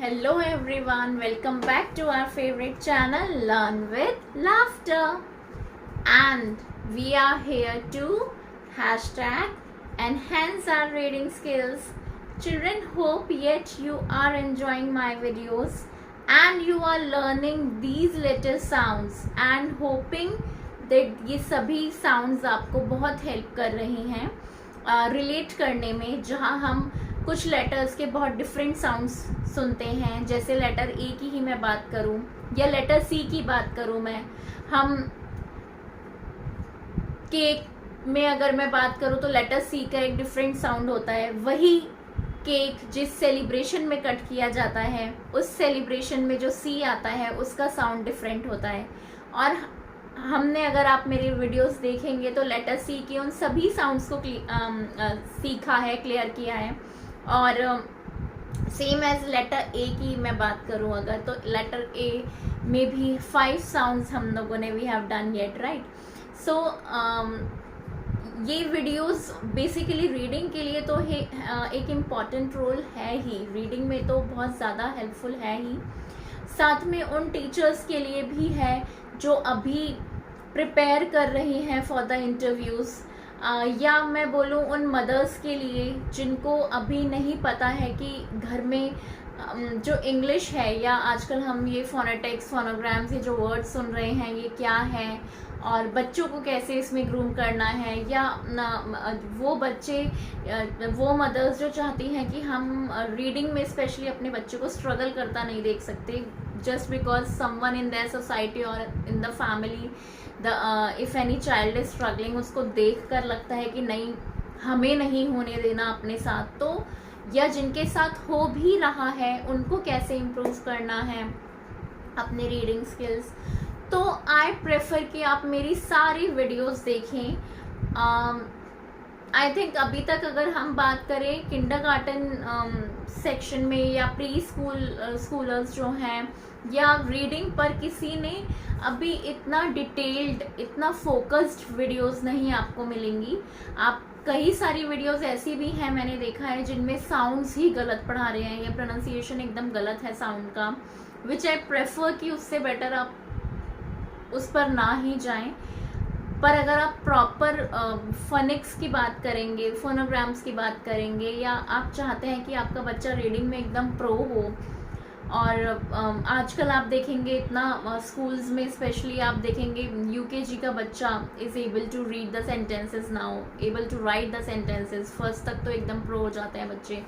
Hello everyone, welcome back to our favorite channel Learn with Laughter. And we are here to hashtag enhance our reading skills. Children, hope yet you are enjoying my videos and you are learning these letter sounds and hoping that ये सभी sounds आपको बहुत help कर रही हैं relate करने में, जहाँ हम कुछ लेटर्स के बहुत डिफरेंट साउंड्स सुनते हैं. जैसे लेटर ए की ही मैं बात करूं या लेटर सी की बात करूं, हम केक में अगर मैं बात करूं तो लेटर सी का एक डिफरेंट साउंड होता है. वही केक जिस सेलिब्रेशन में कट किया जाता है, उस सेलिब्रेशन में जो सी आता है उसका साउंड डिफरेंट होता है. और हमने, अगर आप मेरे वीडियोस देखेंगे तो लेटर सी के उन सभी साउंड्स को सीखा है, क्लियर किया है. और सेम एज लेटर ए की मैं बात करूं अगर, तो लेटर ए में भी 5 साउंड्स हम लोगों ने we have done yet, right. So ये वीडियोस बेसिकली रीडिंग के लिए तो एक इम्पॉर्टेंट रोल है ही, रीडिंग में तो बहुत ज़्यादा हेल्पफुल है ही. साथ में उन टीचर्स के लिए भी है जो अभी प्रिपेयर कर रही हैं फॉर द इंटरव्यूज़, या मैं बोलूँ उन मदर्स के लिए जिनको अभी नहीं पता है कि घर में जो इंग्लिश है, या आजकल हम ये फोनेटिक्स, फोनोग्राम्स, ये जो वर्ड सुन रहे हैं ये क्या है और बच्चों को कैसे इसमें ग्रूम करना है. या वो बच्चे, वो मदर्स जो चाहती हैं कि हम रीडिंग में स्पेशली अपने बच्चों को स्ट्रगल करता नहीं देख सकते, just because someone in their society or in the family, if any child is struggling, उसको देख कर लगता है कि नहीं, हमें नहीं होने देना अपने साथ. तो या जिनके साथ हो भी रहा है उनको कैसे इम्प्रूव करना है अपने रीडिंग स्किल्स. तो आई प्रेफर कि आप मेरी सारी वीडियोस देखें. आई थिंक अभी तक अगर हम बात करें किंडरगार्टन सेक्शन में या प्री स्कूलर्स जो हैं, या रीडिंग पर किसी ने अभी इतना डिटेल्ड, इतना फोकस्ड वीडियोस नहीं आपको मिलेंगी. आप कई सारी वीडियोस ऐसी भी हैं मैंने देखा है जिनमें साउंड्स ही गलत पढ़ा रहे हैं या प्रोनाउंसिएशन एकदम गलत है साउंड का, विच आई प्रेफर कि उससे बेटर आप उस पर ना ही जाएं. पर अगर आप प्रॉपर फोनिक्स की बात करेंगे, फोनोग्राम्स की बात करेंगे, या आप चाहते हैं कि आपका बच्चा रीडिंग में एकदम प्रो हो, और आजकल आप देखेंगे इतना स्कूल्स में स्पेशली आप देखेंगे यूकेजी का बच्चा is able to read the sentences now, able to write the sentences. First तक तो एकदम प्रो हो जाते हैं बच्चे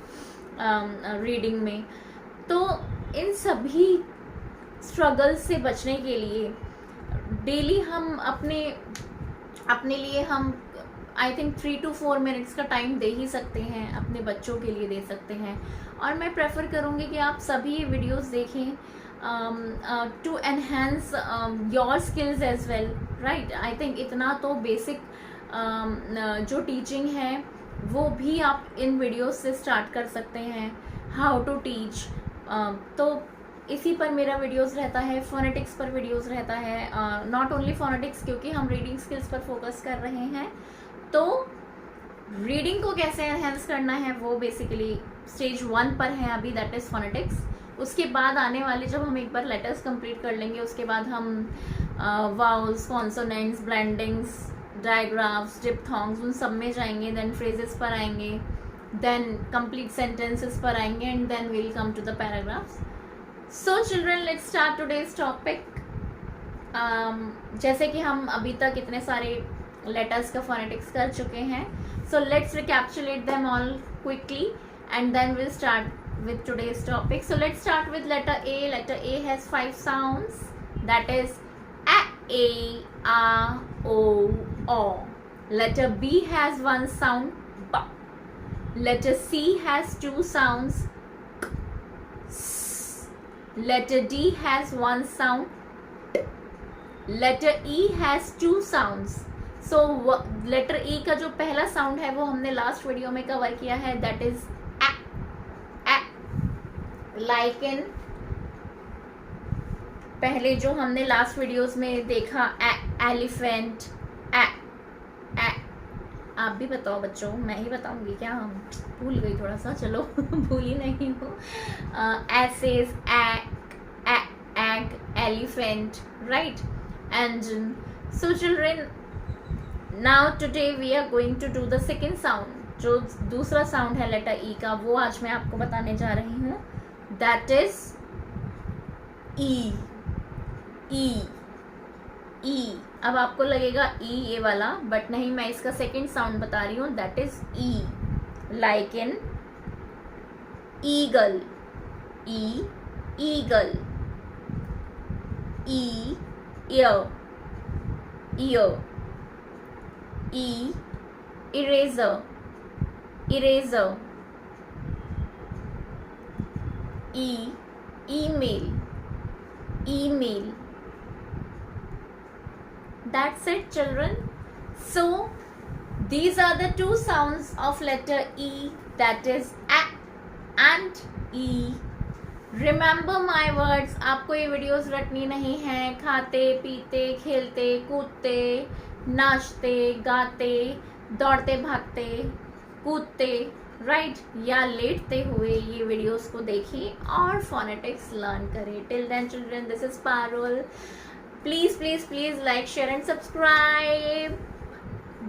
रीडिंग में. तो इन सभी स्ट्रगल्स से बचने के लिए डेली हम अपने लिए हम आई थिंक 3 to 4 मिनट्स का टाइम दे ही सकते हैं, अपने बच्चों के लिए दे सकते हैं. और मैं प्रेफर करूँगी कि आप सभी ये वीडियोस देखें to enhance your skills as well, right. I think इतना तो बेसिक जो टीचिंग है वो भी आप इन वीडियोस से स्टार्ट कर सकते हैं, हाउ टू टीच. तो इसी पर मेरा वीडियोस रहता है, फोनेटिक्स पर वीडियोस रहता है, नॉट ओनली फोनेटिक्स, क्योंकि हम रीडिंग स्किल्स पर फोकस कर रहे हैं. तो रीडिंग को कैसे एनहेंस करना है वो बेसिकली स्टेज 1 पर है अभी, दैट इज़ फोनेटिक्स. उसके बाद आने वाले, जब हम एक बार लेटर्स कंप्लीट कर लेंगे, उसके बाद हम वाउल्स, कॉन्सोनेंट्स, ब्लेंडिंग्स, डायग्राफ्स, डिप्थोंग्स, उन सब में जाएंगे. देन फ्रेजेस पर आएंगे, देन कंप्लीट सेंटेंसेस पर आएंगे, and then we'll come to the paragraphs. So children, let's start today's topic. जैसे कि हम अभी तक इतने सारे लेटर्स का फोनेटिक्स कर चुके हैं, so let's recapitulate them all quickly and then we'll start with today's topic. So let's start with letter A. Letter A has 5 sounds, that is A, A, O, O. Letter B has 1 sound, B. Letter C has 2 sounds, Letter D has 1 sound. Letter E has 2 sounds. So letter E का जो पहला sound है वो हमने last video में cover किया है, that is A, A. Like in पहले जो हमने लास्ट वीडियोस में देखा, एलिफेंट, A. आप भी बताओ बच्चों, मैं ही बताऊंगी क्या? भूल गई थोड़ा सा, चलो भूली नहीं हूँ. एसेस, egg, elephant, right? Engine. So children, now today we are going to do the second sound. जो दूसरा साउंड है लेटर ई का, वो आज मैं आपको बताने जा रही हूँ. दैट इज ई. ई. ई. अब आपको लगेगा ई ये वाला, बट नहीं, मैं इसका सेकंड साउंड बता रही हूँ. That is E. Like in eagle. E. Eagle. E. ear. ear. E. eraser. eraser. E. email. email. That's it children. So these are the two sounds of letter E, that is A and E. Remember my words. आपको ये videos रटनी नहीं है. खाते पीते खेलते कूदते नाचते गाते दौड़ते भागते कूदते, राइट, या लेटते हुए ये वीडियोस को देखिए और फोनेटिक्स लर्न करें. Till then children, this is Parul. Please please please like, share and subscribe.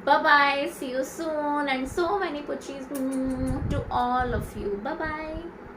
Bye bye. See you soon and so many puchis to all of you. Bye bye.